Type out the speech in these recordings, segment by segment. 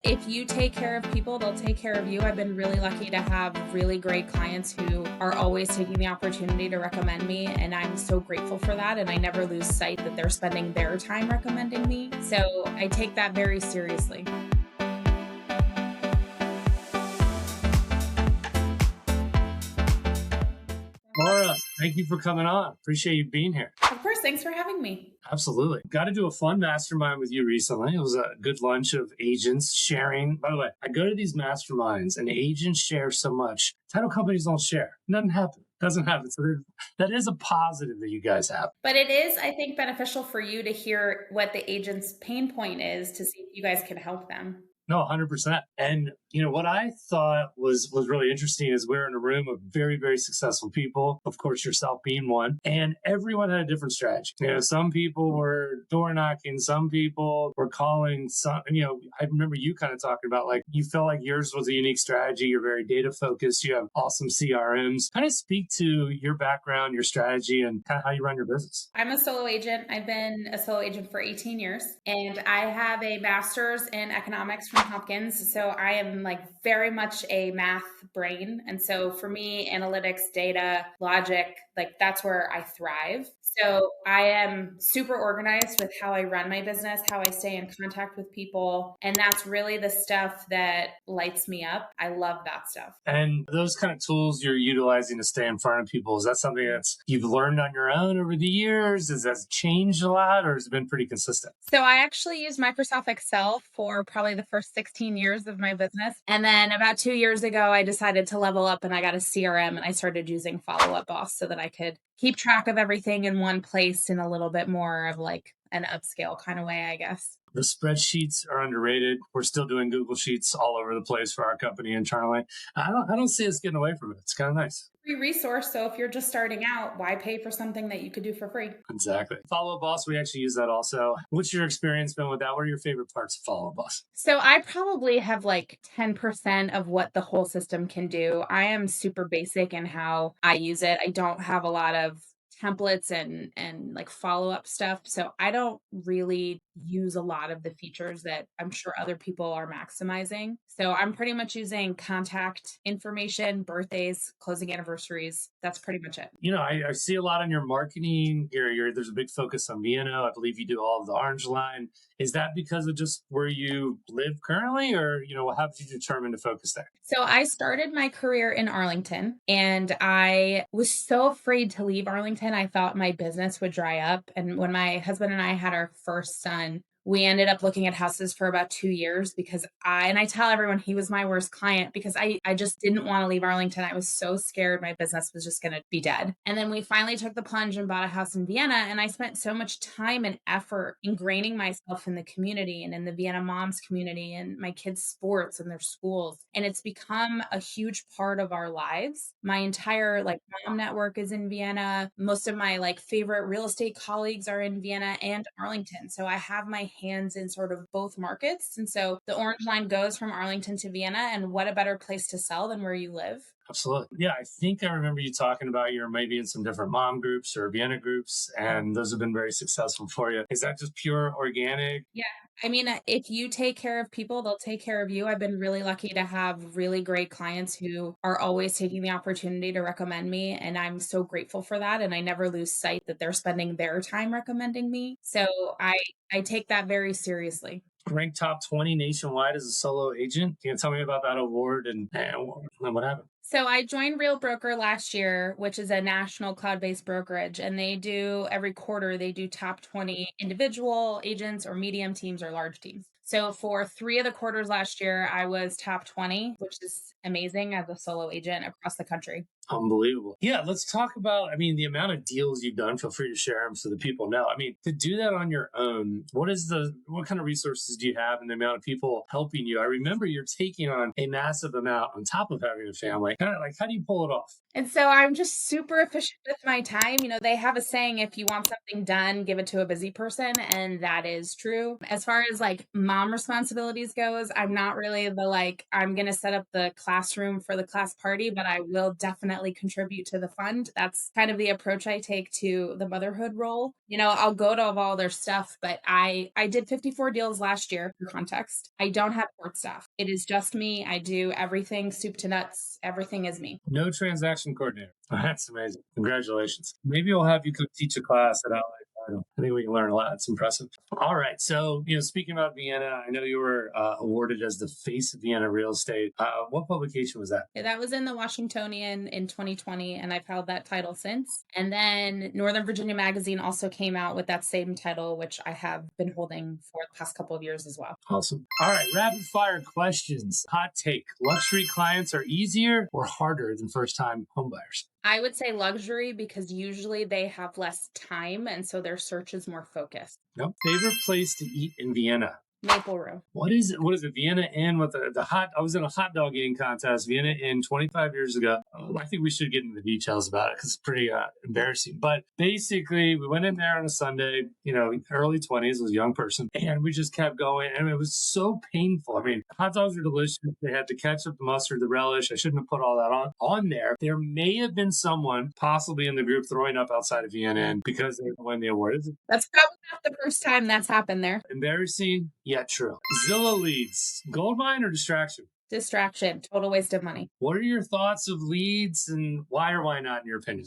If you take care of people, they'll take care of you. I've been really lucky to have really great clients who are always taking the opportunity to recommend me, and I'm so grateful for that. And I never lose sight that they're spending their time recommending me. So I take that very seriously. Laura, thank you for coming on. Appreciate you being here. Of course, thanks for having me. Absolutely. Got to do a fun mastermind with you recently. It was a good lunch of agents sharing. By the way, I go to these masterminds and agents share so much. Title companies don't share. Doesn't happen. Doesn't happen. So that is a positive that you guys have. But it is, I think, beneficial for you to hear what the agent's pain point is to see if you guys can help them. No, 100%. And what I thought was really interesting is we're in a room of very, very successful people, of course, yourself being one, and everyone had a different strategy. Some people were door knocking, some people were calling, I remember you kind of talking about like, you felt like yours was a unique strategy. You're very data focused. You have awesome CRMs. Kind of speak to your background, your strategy, and kind of how you run your business. I'm a solo agent. I've been a solo agent for 18 years, and I have a master's in economics from Hopkins. So I am like very much a math brain. And so for me, analytics, data, logic, like that's where I thrive. So I am super organized with how I run my business, how I stay in contact with people. And that's really the stuff that lights me up. I love that stuff. And those kind of tools you're utilizing to stay in front of people, is that something that's you've learned on your own over the years? Has that changed a lot, or has it been pretty consistent? So I actually used Microsoft Excel for probably the first 16 years of my business. And then about 2 years ago, I decided to level up and I got a CRM and I started using Follow Up Boss so that I could keep track of everything in one place in a little bit more of like an upscale kind of way, I guess. The spreadsheets are underrated. We're still doing Google Sheets all over the place for our company internally. I don't see us getting away from it. It's kind of nice. Free resource. So if you're just starting out, why pay for something that you could do for free? Exactly. Follow Up Boss, we actually use that also. What's your experience been with that? What are your favorite parts of Follow Up Boss? So I probably have like 10% of what the whole system can do. I am super basic in how I use it. I don't have a lot of templates and like follow-up stuff. So I don't really use a lot of the features that I'm sure other people are maximizing. So I'm pretty much using contact information, birthdays, closing anniversaries. That's pretty much it. I see a lot on your marketing. There's a big focus on Vienna. I believe you do all of the Orange Line. Is that because of just where you live currently, or how did you determine to focus there? So I started my career in Arlington, and I was so afraid to leave Arlington. I thought my business would dry up. And when my husband and I had our first son, we ended up looking at houses for about 2 years because I tell everyone he was my worst client because I just didn't want to leave Arlington. I was so scared my business was just going to be dead. And then we finally took the plunge and bought a house in Vienna. And I spent so much time and effort ingraining myself in the community and in the Vienna moms community and my kids' sports and their schools. And it's become a huge part of our lives. My entire like mom network is in Vienna. Most of my like favorite real estate colleagues are in Vienna and Arlington. So I have my hands in sort of both markets. And so the Orange Line goes from Arlington to Vienna. And what a better place to sell than where you live? Absolutely. Yeah, I think I remember you talking about you're maybe in some different mom groups or Vienna groups, and those have been very successful for you. Is that just pure organic? Yeah. I mean, if you take care of people, they'll take care of you. I've been really lucky to have really great clients who are always taking the opportunity to recommend me. And I'm so grateful for that. And I never lose sight that they're spending their time recommending me. So I take that very seriously. Ranked top 20 nationwide as a solo agent. Can you tell me about that award and what happened? So I joined Real Broker last year, which is a national cloud-based brokerage, and they do every quarter, they do top 20 individual agents or medium teams or large teams. So for 3 of the quarters last year, I was top 20, which is amazing as a solo agent across the country. Unbelievable. Yeah, let's talk about, the amount of deals you've done. Feel free to share them so that people know. To do that on your own, what kind of resources do you have and the amount of people helping you? I remember you're taking on a massive amount on top of having a family. Kind of like, how do you pull it off? And so I'm just super efficient with my time. They have a saying, if you want something done, give it to a busy person. And that is true. As far as like mom responsibilities goes, I'm not really I'm going to set up the classroom for the class party, but I will definitely definitely contribute to the fund. That's kind of the approach I take to the motherhood role. I'll go to all their stuff, but I did 54 deals last year for context. I don't have court staff. It is just me. I do everything soup to nuts. Everything is me. No transaction coordinator. That's amazing. Congratulations. Maybe we'll have you come teach a class at Allied Title. I think we can learn a lot. It's impressive. All right. So, speaking about Vienna, I know you were awarded as the face of Vienna real estate. What publication was that? Yeah, that was in the Washingtonian in 2020, and I've held that title since. And then Northern Virginia Magazine also came out with that same title, which I have been holding for the past couple of years as well. Awesome. All right. Rapid fire questions. Hot take. Luxury clients are easier or harder than first time homebuyers? I would say luxury because usually they have less time, and so their search is more focused. Nope. Favorite place to eat in Vienna? Maple Room. What is it? What is it? Vienna Inn with the hot. I was in a hot dog eating contest, Vienna Inn 25 years ago. I think we should get into the details about it because it's pretty embarrassing. But basically, we went in there on a Sunday, early 20s, was a young person, and we just kept going. And it was so painful. I mean, hot dogs are delicious. They had the ketchup, the mustard, the relish. I shouldn't have put all that on there. There may have been someone possibly in the group throwing up outside of Vienna Inn because they won the award. That's probably not the first time that's happened there. Embarrassing, yet true. Zillow leads, gold mine or distraction? Distraction, total waste of money. What are your thoughts of leads and why or why not, in your opinion?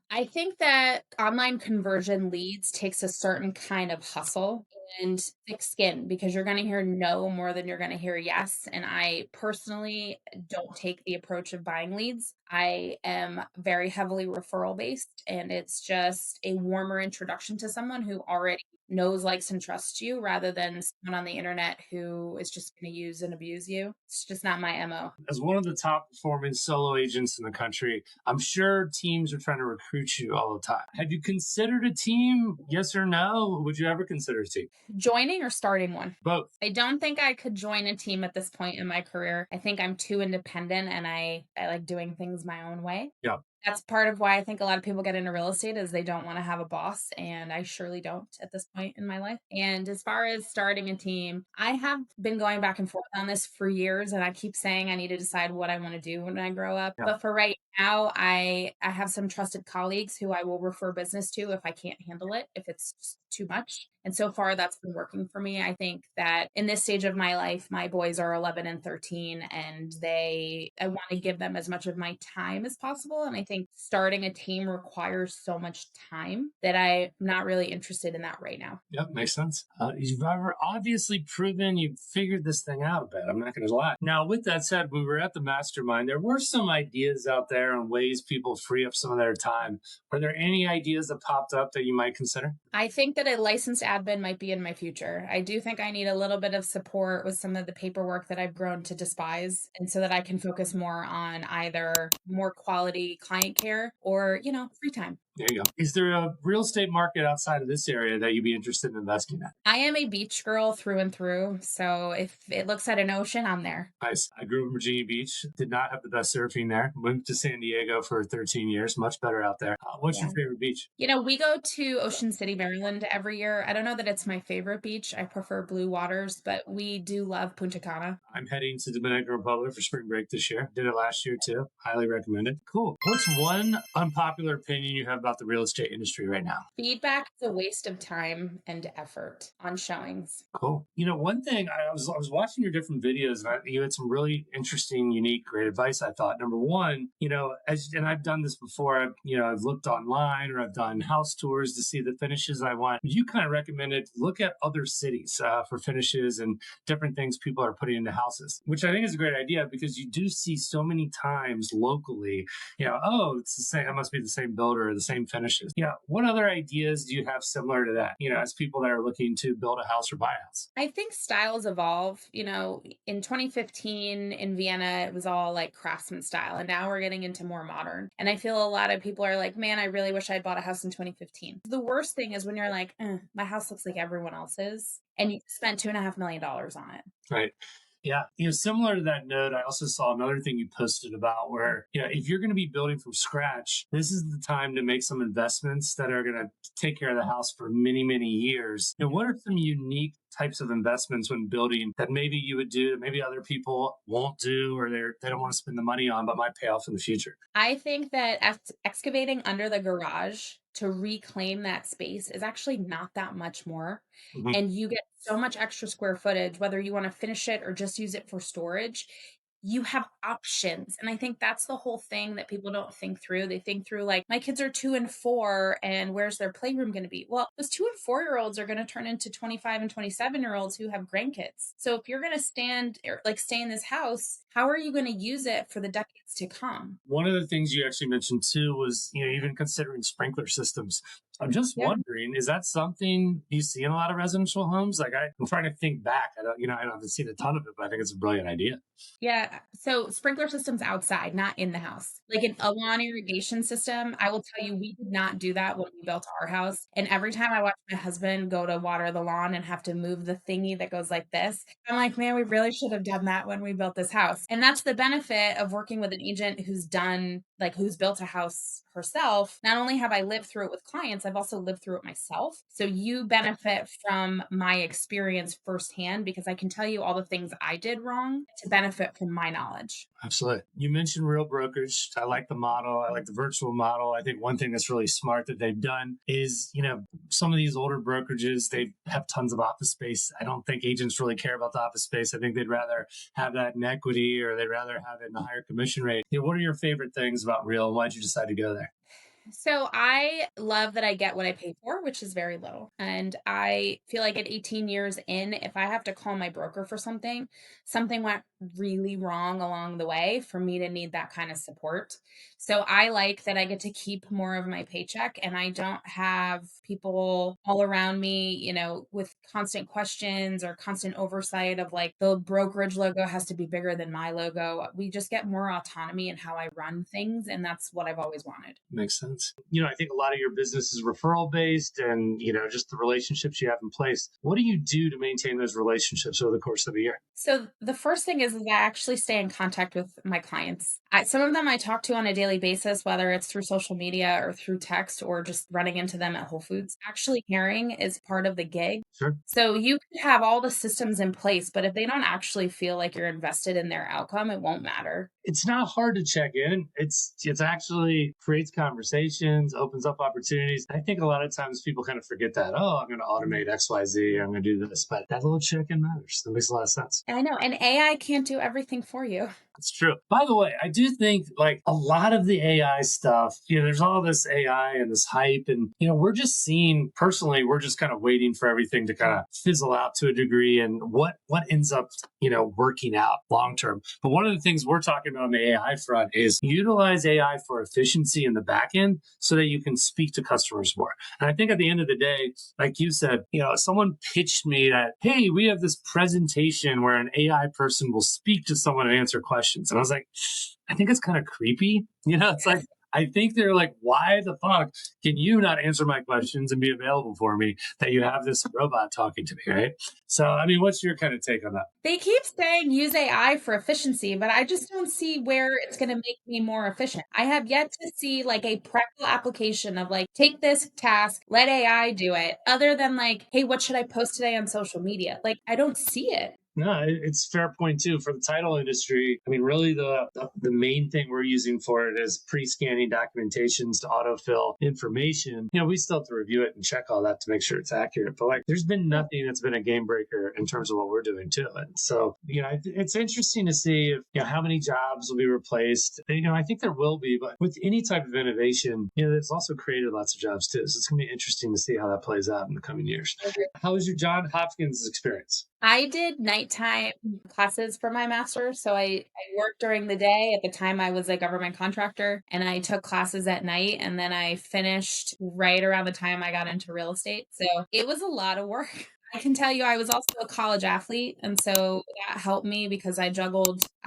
I think that online conversion leads takes a certain kind of hustle and thick skin because you're going to hear no more than you're going to hear yes. And I personally don't take the approach of buying leads. I am very heavily referral based, and it's just a warmer introduction to someone who already knows, likes, and trusts you rather than someone on the internet who is just going to use and abuse you. It's just not my MO. As one of the top performing solo agents in the country, I'm sure teams are trying to recruit you all the time. Have you considered a team? Yes or no? Would you ever consider a team? Joining or starting one? Both. I don't think I could join a team at this point in my career. I think I'm too independent and I like doing things my own way. Yeah. That's part of why I think a lot of people get into real estate is they don't want to have a boss, and I surely don't at this point in my life. And as far as starting a team, I have been going back and forth on this for years, and I keep saying I need to decide what I want to do when I grow up. Yeah. But for right now, I have some trusted colleagues who I will refer business to if I can't handle it, if it's just too much. And so far, that's been working for me. I think that in this stage of my life, my boys are 11 and 13, and I want to give them as much of my time as possible. And I think starting a team requires so much time that I'm not really interested in that right now. Yep, makes sense. You've obviously proven you've figured this thing out a bit. I'm not going to lie. Now, with that said, when we were at the mastermind, there were some ideas out there on ways people free up some of their time. Were there any ideas that popped up that you might consider? I think that a licensed admin might be in my future. I do think I need a little bit of support with some of the paperwork that I've grown to despise, and so that I can focus more on either more quality client care or, free time. There you go. Is there a real estate market outside of this area that you'd be interested in investing in? I am a beach girl through and through. So if it looks at an ocean, I'm there. Nice. I grew up in Virginia Beach. Did not have the best surfing there. Went to San Diego for 13 years. Much better out there. What's your favorite beach? We go to Ocean City, Maryland every year. I don't know that it's my favorite beach. I prefer blue waters, but we do love Punta Cana. I'm heading to Dominican Republic for spring break this year. Did it last year too. Highly recommend it. Cool. What's one unpopular opinion you have about the real estate industry right now? Feedback is a waste of time and effort on showings. Cool. One thing I was watching your different videos, and you had some really interesting, unique, great advice. I thought number one, and I've done this before. I've looked online or I've done house tours to see the finishes I want. You kind of recommended look at other cities for finishes and different things people are putting into houses, which I think is a great idea because you do see so many times locally. It's the same. It must be the same builder or the same finishes. What other ideas do you have similar to that? As people that are looking to build a house or buy a house. I think styles evolve. In 2015 in Vienna, it was all like craftsman style, and now we're getting into more modern. And I feel a lot of people are like, man, I really wish I'd bought a house in 2015. The worst thing is when you're like, my house looks like everyone else's, and you spent $2.5 million on it. Right. Yeah. Similar to that note, I also saw another thing you posted about where, if you're going to be building from scratch, this is the time to make some investments that are going to take care of the house for many, many years. What are some unique types of investments when building that maybe you would do that maybe other people won't do or they don't want to spend the money on but might pay off in the future? I think that excavating under the garage to reclaim that space is actually not that much more. Mhm. And you get so much extra square footage, whether you want to finish it or just use it for storage. You have options. And I think that's the whole thing that people don't think through. They think through, like, my kids are 2 and 4, and where's their playroom going to be? Well, those 2 and 4 year olds are going to turn into 25 and 27-year-olds who have grandkids. So if you're going to stay in this house, how are you going to use it for the decades to come? One of the things you actually mentioned too was, even considering sprinkler systems. I'm just Yeah. wondering, is that something you see in a lot of residential homes? Like I'm trying to think back. I haven't seen a ton of it, but I think it's a brilliant idea. Yeah, so sprinkler systems outside, not in the house. Like a lawn irrigation system, I will tell you, we did not do that when we built our house, and every time I watch my husband go to water the lawn and have to move the thingy that goes like this, I'm like, "Man, we really should have done that when we built this house." And that's the benefit of working with an agent who's built a house herself. Not only have I lived through it with clients, I've also lived through it myself. So you benefit from my experience firsthand because I can tell you all the things I did wrong to benefit from my knowledge. Absolutely. You mentioned real brokerage. I like the model. I like the virtual model. I think one thing that's really smart that they've done is, some of these older brokerages, they have tons of office space. I don't think agents really care about the office space. I think they'd rather have that in equity or they'd rather have it in a higher commission rate. What are your favorite things about real? Why'd you decide to go there? So I love that I get what I pay for, which is very little. And I feel like at 18 years in, if I have to call my broker for something, something went really wrong along the way for me to need that kind of support. So I like that I get to keep more of my paycheck and I don't have people all around me, with constant questions or constant oversight of, like, the brokerage logo has to be bigger than my logo. We just get more autonomy in how I run things. And that's what I've always wanted. Makes sense. I think a lot of your business is referral based and, just the relationships you have in place. What do you do to maintain those relationships over the course of a year? So the first thing is that I actually stay in contact with my clients. Some of them I talk to on a daily basis, whether it's through social media or through text or just running into them at Whole Foods. Actually caring is part of the gig. Sure. So you could have all the systems in place, but if they don't actually feel like you're invested in their outcome, it won't matter. It's not hard to check in. It's actually creates conversations, opens up opportunities. I think a lot of times people kind of forget that. Oh, I'm going to automate X, Y, Z. I'm going to do this, but that little check in matters. That makes a lot of sense. I know, and AI can't do everything for you. It's true. By the way, I do think like a lot of the AI stuff, there's all this AI and this hype. And, we're just seeing personally, we're just kind of waiting for everything to kind of fizzle out to a degree and what ends up, working out long term. But one of the things we're talking about on the AI front is utilize AI for efficiency in the back end so that you can speak to customers more. And I think at the end of the day, like you said, someone pitched me that, hey, we have this presentation where an AI person will speak to someone and answer questions. And I was like, I think it's kind of creepy. It's like, I think they're like, why the fuck can you not answer my questions and be available for me that you have this robot talking to me, right? So, I mean, what's your kind of take on that? They keep saying use AI for efficiency, but I just don't see where it's going to make me more efficient. I have yet to see, like, a practical application of, like, take this task, let AI do it, other than, like, hey, what should I post today on social media? Like, I don't see it. No, it's a fair point too for the title industry. I mean, really, the main thing we're using for it is pre-scanning documentations to autofill information. We still have to review it and check all that to make sure it's accurate. But like, there's been nothing that's been a game breaker in terms of what we're doing too. And so, it's interesting to see if how many jobs will be replaced. I think there will be, but with any type of innovation, it's also created lots of jobs too. So it's going to be interesting to see how that plays out in the coming years. How was your John Hopkins experience? I did nighttime classes for my master's. So I worked during the day. At the time, I was a government contractor and I took classes at night. And then I finished right around the time I got into real estate. So it was a lot of work. I can tell you, I was also a college athlete. And so that helped me because I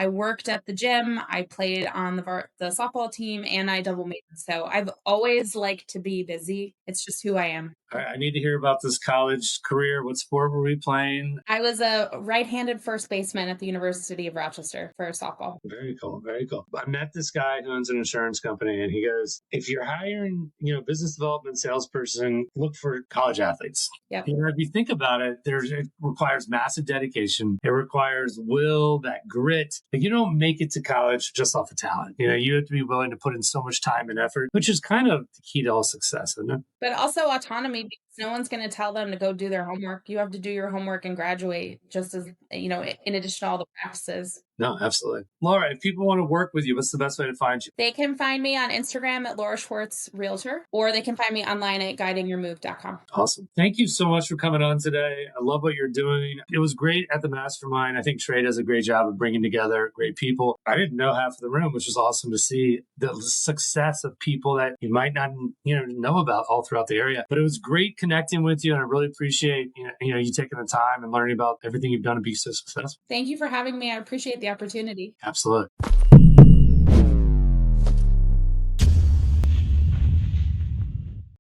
I worked at the gym, I played on the softball team, and I double majored. So I've always liked to be busy. It's just who I am. All right, I need to hear about this college career. What sport were we playing? I was a right-handed first baseman at the University of Rochester for softball. Very cool. Very cool. I met this guy who owns an insurance company, and he goes, if you're hiring, business development salesperson, look for college athletes. Yep. If you think about it, it requires massive dedication. It requires will, that grit. Like, you don't make it to college just off of talent. You have to be willing to put in so much time and effort, which is kind of the key to all success, isn't it? But also autonomy, because no one's going to tell them to go do their homework. You have to do your homework and graduate, just as, in addition to all the practices. No, absolutely. Laura, if people want to work with you, what's the best way to find you? They can find me on Instagram at Laura Schwartz Realtor, or they can find me online at guidingyourmove.com. Awesome. Thank you so much for coming on today. I love what you're doing. It was great at the mastermind. I think Trey does a great job of bringing together great people. I didn't know half of the room, which was awesome to see the success of people that you might not know about all throughout the area. But it was great connecting with you, and I really appreciate you taking the time and learning about everything you've done to be so successful. Thank you for having me. I appreciate the opportunity. Absolutely.